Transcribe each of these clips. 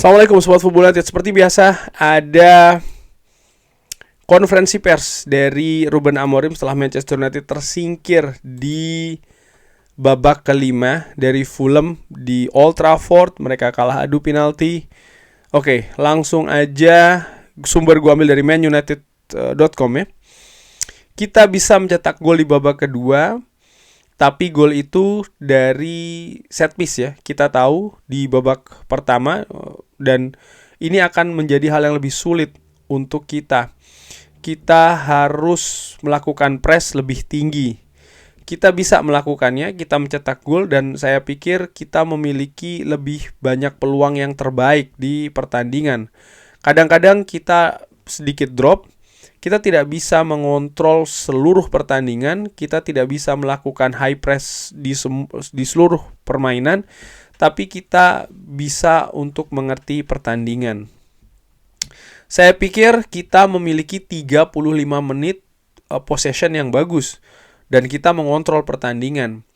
Assalamualaikum Sobat Football United. Seperti biasa ada konferensi pers dari Ruben Amorim setelah Manchester United tersingkir di babak kelima dari Fulham di Old Trafford. Mereka kalah adu penalti. Oke, langsung aja sumber gue ambil dari manunited.com ya. Kita bisa mencetak gol di babak kedua, tapi gol itu dari set piece ya. Kita tahu di babak pertama, dan ini akan menjadi hal yang lebih sulit untuk kita. Kita harus melakukan press lebih tinggi. Kita bisa melakukannya, kita mencetak gol, dan saya pikir kita memiliki lebih banyak peluang yang terbaik di pertandingan. Kadang-kadang kita sedikit drop. Kita tidak bisa mengontrol seluruh pertandingan, kita tidak bisa melakukan high press di seluruh permainan, tapi kita bisa untuk mengerti pertandingan. Saya pikir kita memiliki 35 menit possession yang bagus, dan kita mengontrol pertandingan.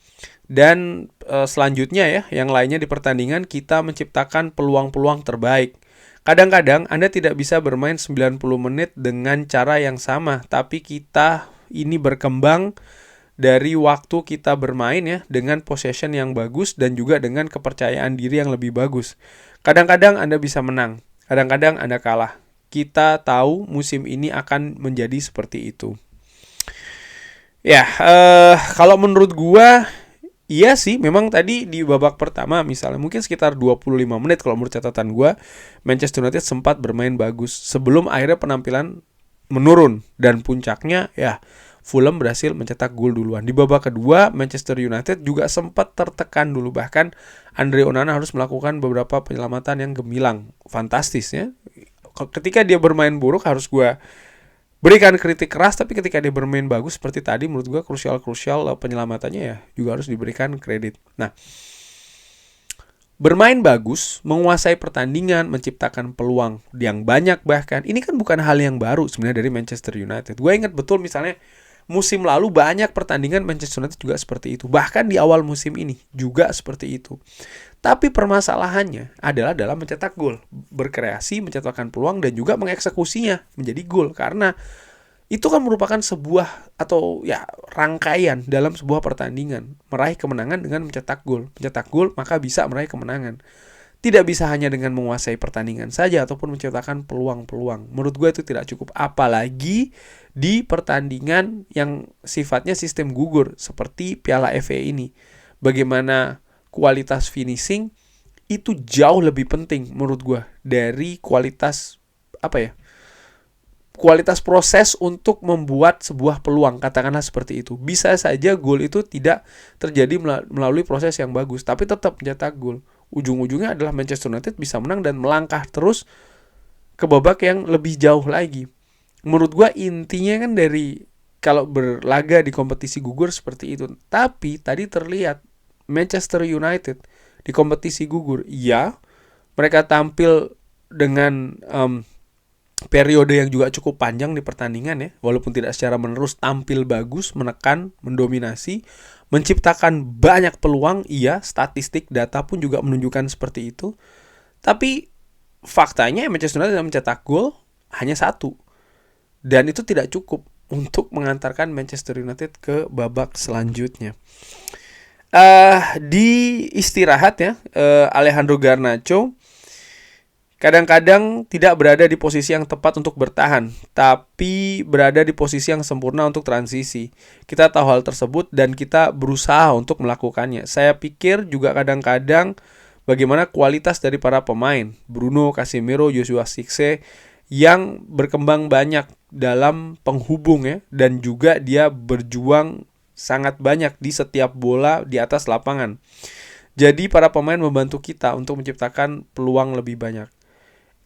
Dan selanjutnya ya, yang lainnya di pertandingan kita menciptakan peluang-peluang terbaik. Kadang-kadang Anda tidak bisa bermain 90 menit dengan cara yang sama, tapi kita ini berkembang dari waktu kita bermain ya, dengan possession yang bagus dan juga dengan kepercayaan diri yang lebih bagus. Kadang-kadang Anda bisa menang, kadang-kadang Anda kalah. Kita tahu musim ini akan menjadi seperti itu. Ya, kalau menurut gua, iya sih, memang tadi di babak pertama misalnya mungkin sekitar 25 menit kalau menurut catatan gue, Manchester United sempat bermain bagus sebelum akhirnya penampilan menurun, dan puncaknya ya Fulham berhasil mencetak gol duluan. Di babak kedua Manchester United juga sempat tertekan dulu, bahkan Andre Onana harus melakukan beberapa penyelamatan yang gemilang, fantastis ya. Ketika dia bermain buruk harus gue berikan kritik keras, tapi ketika dia bermain bagus seperti tadi, menurut gue krusial penyelamatannya ya juga harus diberikan kredit. Nah, bermain bagus, menguasai pertandingan, menciptakan peluang yang banyak, bahkan ini kan bukan hal yang baru sebenarnya dari Manchester United. Gue ingat betul misalnya musim lalu banyak pertandingan Manchester United juga seperti itu, bahkan di awal musim ini juga seperti itu. Tapi permasalahannya adalah dalam mencetak gol, berkreasi, mencetakkan peluang, dan juga mengeksekusinya menjadi gol. Karena itu kan merupakan sebuah atau ya rangkaian dalam sebuah pertandingan. Meraih kemenangan dengan mencetak gol. Mencetak gol maka bisa meraih kemenangan. Tidak bisa hanya dengan menguasai pertandingan saja ataupun menciptakan peluang-peluang. Menurut gue itu tidak cukup, apalagi di pertandingan yang sifatnya sistem gugur seperti Piala FA ini. Bagaimana kualitas finishing itu jauh lebih penting menurut gue dari kualitas kualitas proses untuk membuat sebuah peluang, katakanlah seperti itu. Bisa saja gol itu tidak terjadi melalui proses yang bagus, tapi tetap mencetak gol. Ujung-ujungnya adalah Manchester United bisa menang dan melangkah terus ke babak yang lebih jauh lagi. Menurut gue intinya kan dari kalau berlaga di kompetisi gugur seperti itu. Tapi tadi terlihat Manchester United di kompetisi gugur, ya mereka tampil dengan periode yang juga cukup panjang di pertandingan ya, walaupun tidak secara menerus, tampil bagus, menekan, mendominasi, menciptakan banyak peluang, iya, statistik data pun juga menunjukkan seperti itu. Tapi faktanya Manchester United mencetak gol hanya 1, dan itu tidak cukup untuk mengantarkan Manchester United ke babak selanjutnya. Di istirahat ya, Alejandro Garnacho kadang-kadang tidak berada di posisi yang tepat untuk bertahan, tapi berada di posisi yang sempurna untuk transisi. Kita tahu hal tersebut dan kita berusaha untuk melakukannya. Saya pikir juga kadang-kadang bagaimana kualitas dari para pemain, Bruno, Casemiro, Joshua Zirkzee, yang berkembang banyak dalam penghubung ya, dan juga dia berjuang sangat banyak di setiap bola di atas lapangan. Jadi para pemain membantu kita untuk menciptakan peluang lebih banyak.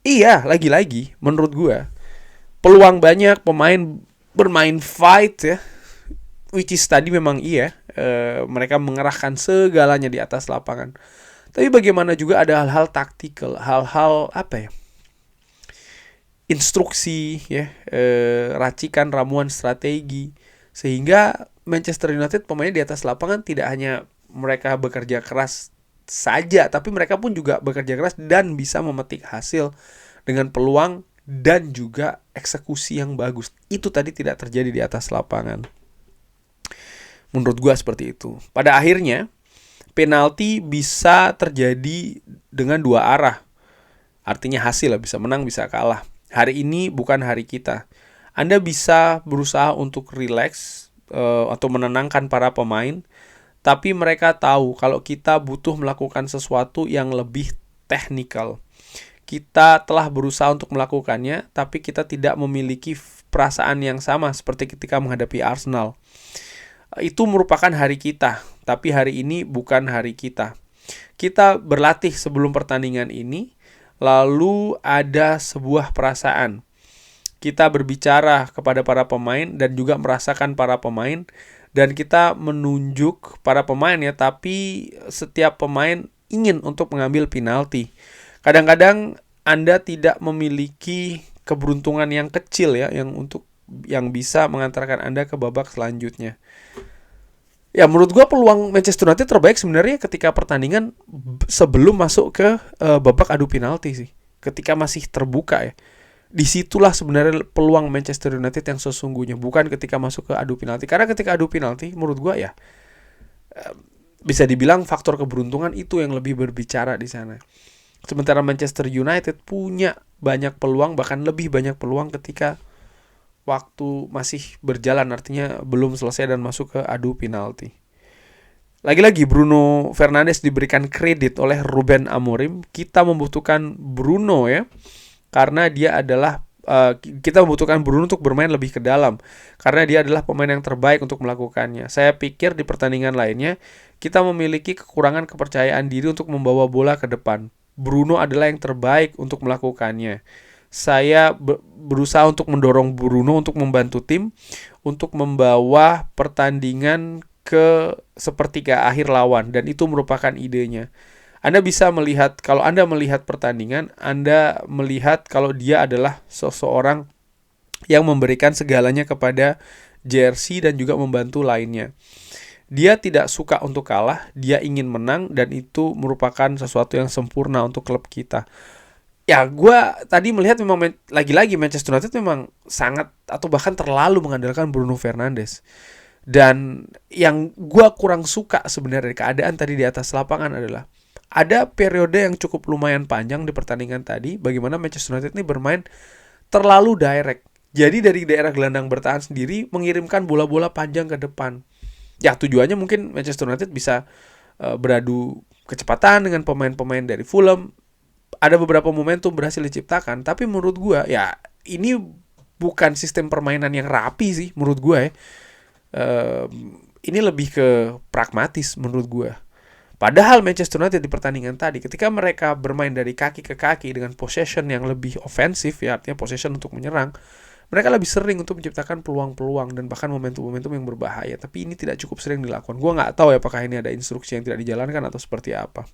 Iya, lagi-lagi menurut gue peluang banyak, pemain bermain fight ya, which is tadi memang iya, mereka mengerahkan segalanya di atas lapangan. Tapi bagaimana juga ada hal-hal taktikal, hal-hal instruksi ya, racikan, ramuan strategi, sehingga Manchester United pemainnya di atas lapangan tidak hanya mereka bekerja keras saja, tapi mereka pun juga bekerja keras dan bisa memetik hasil dengan peluang dan juga eksekusi yang bagus. Itu tadi tidak terjadi di atas lapangan. Menurut gue seperti itu. Pada akhirnya, penalti bisa terjadi dengan dua arah. Artinya hasil lah, bisa menang, bisa kalah. Hari ini bukan hari kita. Anda bisa berusaha untuk relax atau menenangkan para pemain, tapi mereka tahu kalau kita butuh melakukan sesuatu yang lebih teknikal. Kita telah berusaha untuk melakukannya, tapi kita tidak memiliki perasaan yang sama seperti ketika menghadapi Arsenal. Itu merupakan hari kita, tapi hari ini bukan hari kita. Kita berlatih sebelum pertandingan ini, lalu ada sebuah perasaan. Kita berbicara kepada para pemain dan juga merasakan para pemain, dan kita menunjuk para pemain ya, tapi setiap pemain ingin untuk mengambil penalti. Kadang-kadang Anda tidak memiliki keberuntungan yang kecil ya, yang bisa mengantarkan Anda ke babak selanjutnya. Ya, menurut gue peluang Manchester United terbaik sebenarnya ketika pertandingan sebelum masuk ke babak adu penalti sih. Ketika masih terbuka ya. Disitulah sebenarnya peluang Manchester United yang sesungguhnya, bukan ketika masuk ke adu penalti. Karena ketika adu penalti, menurut gue ya, bisa dibilang faktor keberuntungan itu yang lebih berbicara di sana. Sementara Manchester United punya banyak peluang, bahkan lebih banyak peluang ketika waktu masih berjalan, artinya belum selesai dan masuk ke adu penalti. Lagi-lagi Bruno Fernandes diberikan kredit oleh Ruben Amorim. Kita membutuhkan Bruno ya, karena dia adalah kita membutuhkan Bruno untuk bermain lebih ke dalam, karena dia adalah pemain yang terbaik untuk melakukannya. Saya pikir di pertandingan lainnya kita memiliki kekurangan kepercayaan diri untuk membawa bola ke depan. Bruno adalah yang terbaik untuk melakukannya. Saya berusaha untuk mendorong Bruno untuk membantu tim untuk membawa pertandingan ke sepertiga akhir lawan, dan itu merupakan idenya. Anda bisa melihat, kalau Anda melihat pertandingan, Anda melihat kalau dia adalah seseorang yang memberikan segalanya kepada jersey dan juga membantu lainnya. Dia tidak suka untuk kalah, dia ingin menang, dan itu merupakan sesuatu yang sempurna untuk klub kita. Ya, gue tadi melihat memang lagi-lagi Manchester United memang sangat atau bahkan terlalu mengandalkan Bruno Fernandes. Dan yang gue kurang suka sebenarnya keadaan tadi di atas lapangan adalah ada periode yang cukup lumayan panjang di pertandingan tadi, bagaimana Manchester United ini bermain terlalu direct. Jadi dari daerah gelandang bertahan sendiri mengirimkan bola-bola panjang ke depan. Ya, tujuannya mungkin Manchester United bisa beradu kecepatan dengan pemain-pemain dari Fulham. Ada beberapa momentum berhasil diciptakan, tapi menurut gue ya ini bukan sistem permainan yang rapi sih menurut gue ya. Ini lebih ke pragmatis menurut gue. Padahal Manchester United di pertandingan tadi, ketika mereka bermain dari kaki ke kaki dengan possession yang lebih ofensif ya, artinya possession untuk menyerang, mereka lebih sering untuk menciptakan peluang-peluang dan bahkan momentum-momentum yang berbahaya. Tapi ini tidak cukup sering dilakukan. Gue nggak tahu ya apakah ini ada instruksi yang tidak dijalankan atau seperti apa.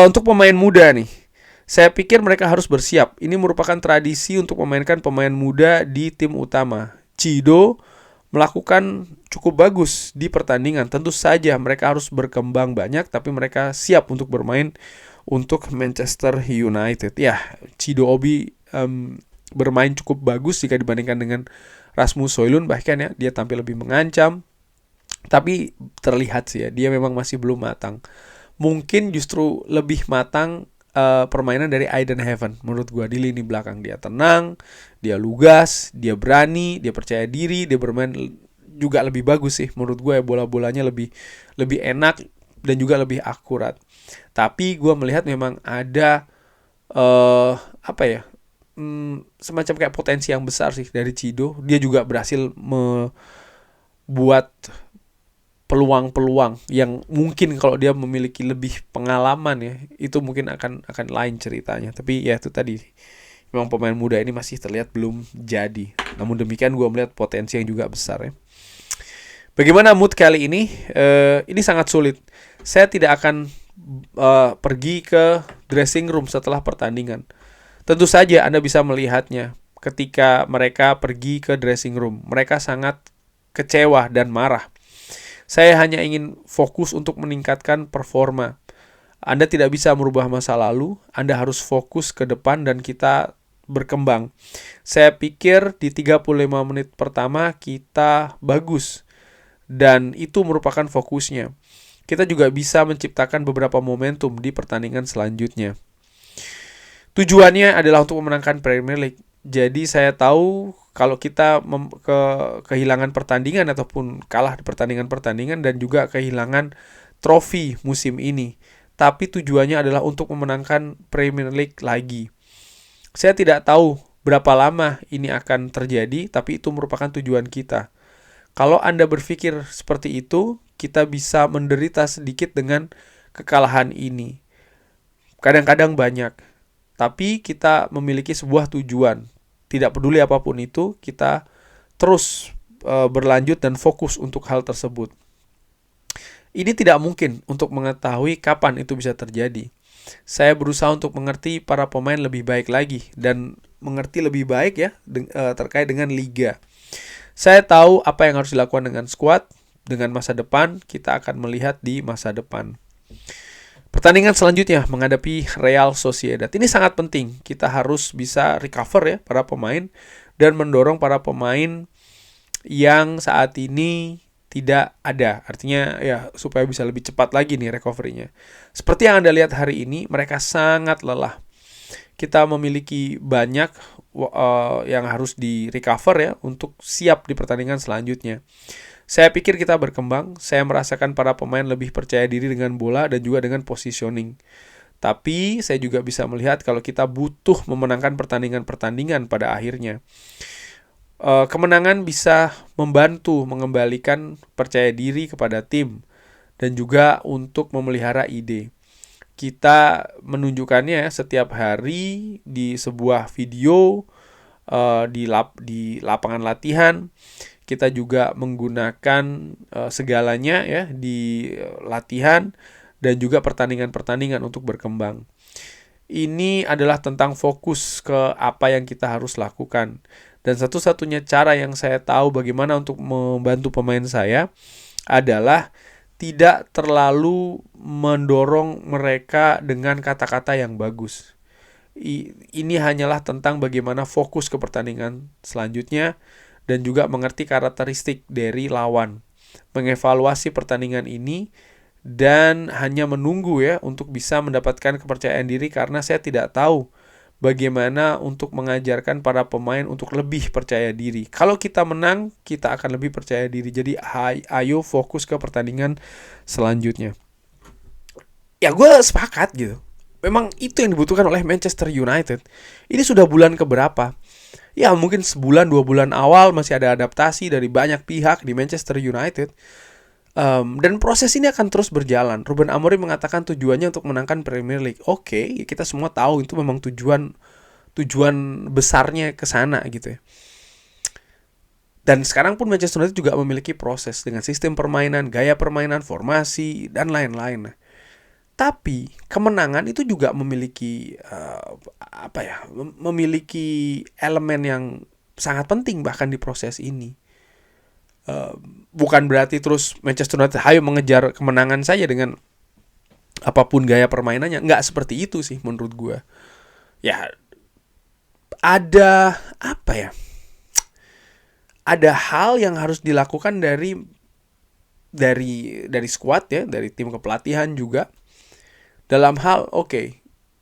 Untuk pemain muda nih, saya pikir mereka harus bersiap. Ini merupakan tradisi untuk memainkan pemain muda di tim utama. Cido melakukan cukup bagus di pertandingan. Tentu saja mereka harus berkembang banyak, tapi mereka siap untuk bermain untuk Manchester United. Ya, Chido Obi bermain cukup bagus jika dibandingkan dengan Rasmus Højlund, bahkan ya dia tampil lebih mengancam. Tapi terlihat sih ya, dia memang masih belum matang. Mungkin justru lebih matang permainan dari Aiden Heaven menurut gue di lini belakang. Dia tenang, dia lugas, dia berani, dia percaya diri, dia bermain juga lebih bagus sih menurut gue ya, bola-bolanya lebih enak dan juga lebih akurat. Tapi gue melihat memang ada semacam kayak potensi yang besar sih dari Cido. Dia juga berhasil membuat peluang-peluang yang mungkin kalau dia memiliki lebih pengalaman ya, itu mungkin akan lain ceritanya. Tapi ya itu tadi, memang pemain muda ini masih terlihat belum jadi. Namun demikian gue melihat potensi yang juga besar ya. Bagaimana mood kali ini? Ini sangat sulit. Saya tidak akan pergi ke dressing room setelah pertandingan. Tentu saja Anda bisa melihatnya ketika mereka pergi ke dressing room. Mereka sangat kecewa dan marah. Saya hanya ingin fokus untuk meningkatkan performa. Anda tidak bisa merubah masa lalu, Anda harus fokus ke depan dan kita berkembang. Saya pikir di 35 menit pertama kita bagus dan itu merupakan fokusnya. Kita juga bisa menciptakan beberapa momentum di pertandingan selanjutnya. Tujuannya adalah untuk memenangkan Premier League. Jadi saya tahu kalau kita kehilangan pertandingan ataupun kalah di pertandingan-pertandingan dan juga kehilangan trofi musim ini. Tapi tujuannya adalah untuk memenangkan Premier League lagi. Saya tidak tahu berapa lama ini akan terjadi, tapi itu merupakan tujuan kita. Kalau Anda berpikir seperti itu, kita bisa menderita sedikit dengan kekalahan ini. Kadang-kadang banyak. Tapi kita memiliki sebuah tujuan. Tidak peduli apapun itu, kita terus berlanjut dan fokus untuk hal tersebut. Ini tidak mungkin untuk mengetahui kapan itu bisa terjadi. Saya berusaha untuk mengerti para pemain lebih baik lagi dan mengerti lebih baik ya terkait dengan liga. Saya tahu apa yang harus dilakukan dengan squad, dengan masa depan, kita akan melihat di masa depan. Pertandingan selanjutnya menghadapi Real Sociedad. Ini sangat penting. Kita harus bisa recover ya para pemain dan mendorong para pemain yang saat ini tidak ada. Artinya ya supaya bisa lebih cepat lagi nih recovery-nya. Seperti yang Anda lihat hari ini, mereka sangat lelah. Kita memiliki banyak yang harus di-recover ya untuk siap di pertandingan selanjutnya. Saya pikir kita berkembang, saya merasakan para pemain lebih percaya diri dengan bola dan juga dengan positioning. Tapi saya juga bisa melihat kalau kita butuh memenangkan pertandingan-pertandingan pada akhirnya. Kemenangan bisa membantu mengembalikan percaya diri kepada tim dan juga untuk memelihara ide. Kita menunjukkannya setiap hari di sebuah video di lapangan latihan. Kita juga menggunakan segalanya ya di latihan dan juga pertandingan-pertandingan untuk berkembang. Ini adalah tentang fokus ke apa yang kita harus lakukan. Dan satu-satunya cara yang saya tahu bagaimana untuk membantu pemain saya adalah tidak terlalu mendorong mereka dengan kata-kata yang bagus. Ini hanyalah tentang bagaimana fokus ke pertandingan selanjutnya dan juga mengerti karakteristik dari lawan, mengevaluasi pertandingan ini, dan hanya menunggu ya untuk bisa mendapatkan kepercayaan diri karena saya tidak tahu bagaimana untuk mengajarkan para pemain untuk lebih percaya diri. Kalau kita menang, kita akan lebih percaya diri. Jadi ayo fokus ke pertandingan selanjutnya. Ya gue sepakat gitu. Memang itu yang dibutuhkan oleh Manchester United. Ini sudah bulan keberapa? Ya mungkin sebulan 2 bulan awal masih ada adaptasi dari banyak pihak di Manchester United. Dan proses ini akan terus berjalan. Ruben Amorim mengatakan tujuannya untuk menangkan Premier League. Oke, kita semua tahu itu memang tujuan besarnya ke sana gitu ya. Dan sekarang pun Manchester United juga memiliki proses dengan sistem permainan, gaya permainan, formasi dan lain-lain. Tapi kemenangan itu juga memiliki memiliki elemen yang sangat penting bahkan di proses ini. Bukan berarti terus Manchester United ayo mengejar kemenangan saja dengan apapun gaya permainannya. Nggak seperti itu sih menurut gue. Ya ada ada hal yang harus dilakukan dari squad ya, dari tim kepelatihan juga. Dalam hal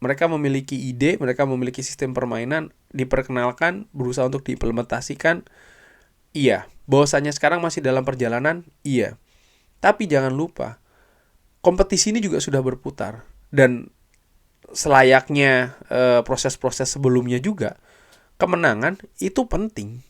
mereka memiliki ide, mereka memiliki sistem permainan, diperkenalkan, berusaha untuk diimplementasikan. Iya, bahwasanya sekarang masih dalam perjalanan, iya. Tapi jangan lupa, kompetisi ini juga sudah berputar. Dan selayaknya proses-proses sebelumnya juga, kemenangan itu penting.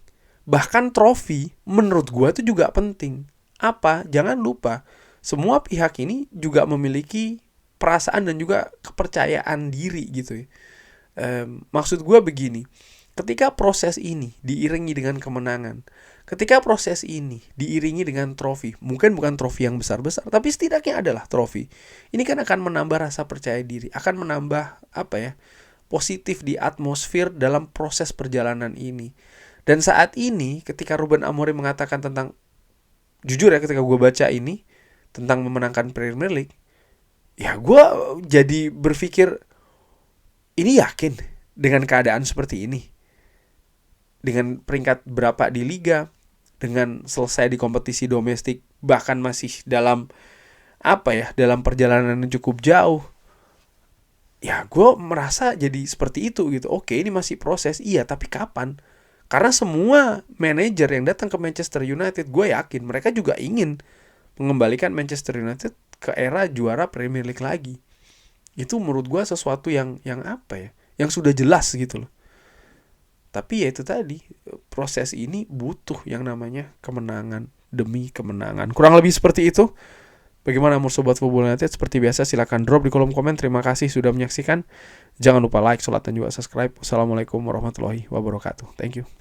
Bahkan trofi, menurut gua itu juga penting. Apa? Jangan lupa, semua pihak ini juga memiliki perasaan dan juga kepercayaan diri gitu ya. Maksud gue begini, ketika proses ini diiringi dengan kemenangan, ketika proses ini diiringi dengan trofi, mungkin bukan trofi yang besar-besar, tapi setidaknya adalah trofi. Ini kan akan menambah rasa percaya diri, akan menambah positif di atmosfer dalam proses perjalanan ini. Dan saat ini ketika Ruben Amorim mengatakan tentang, jujur ya ketika gue baca ini, tentang memenangkan Premier League, ya gue jadi berpikir, ini yakin dengan keadaan seperti ini, dengan peringkat berapa di liga, dengan selesai di kompetisi domestik, bahkan masih dalam dalam perjalanan yang cukup jauh, ya gue merasa jadi seperti itu gitu. Oke, ini masih proses, iya, tapi kapan? Karena semua manajer yang datang ke Manchester United, gue yakin mereka juga ingin mengembalikan Manchester United ke era juara Premier League lagi. Itu menurut gue sesuatu yang yang sudah jelas gitu loh. Tapi ya itu tadi, proses ini butuh yang namanya kemenangan demi kemenangan. Kurang lebih seperti itu. Bagaimana menurut Sobat Football United? Seperti biasa silakan drop di kolom komen. Terima kasih sudah menyaksikan. Jangan lupa like, share, dan juga subscribe. Wassalamualaikum warahmatullahi wabarakatuh. Thank you.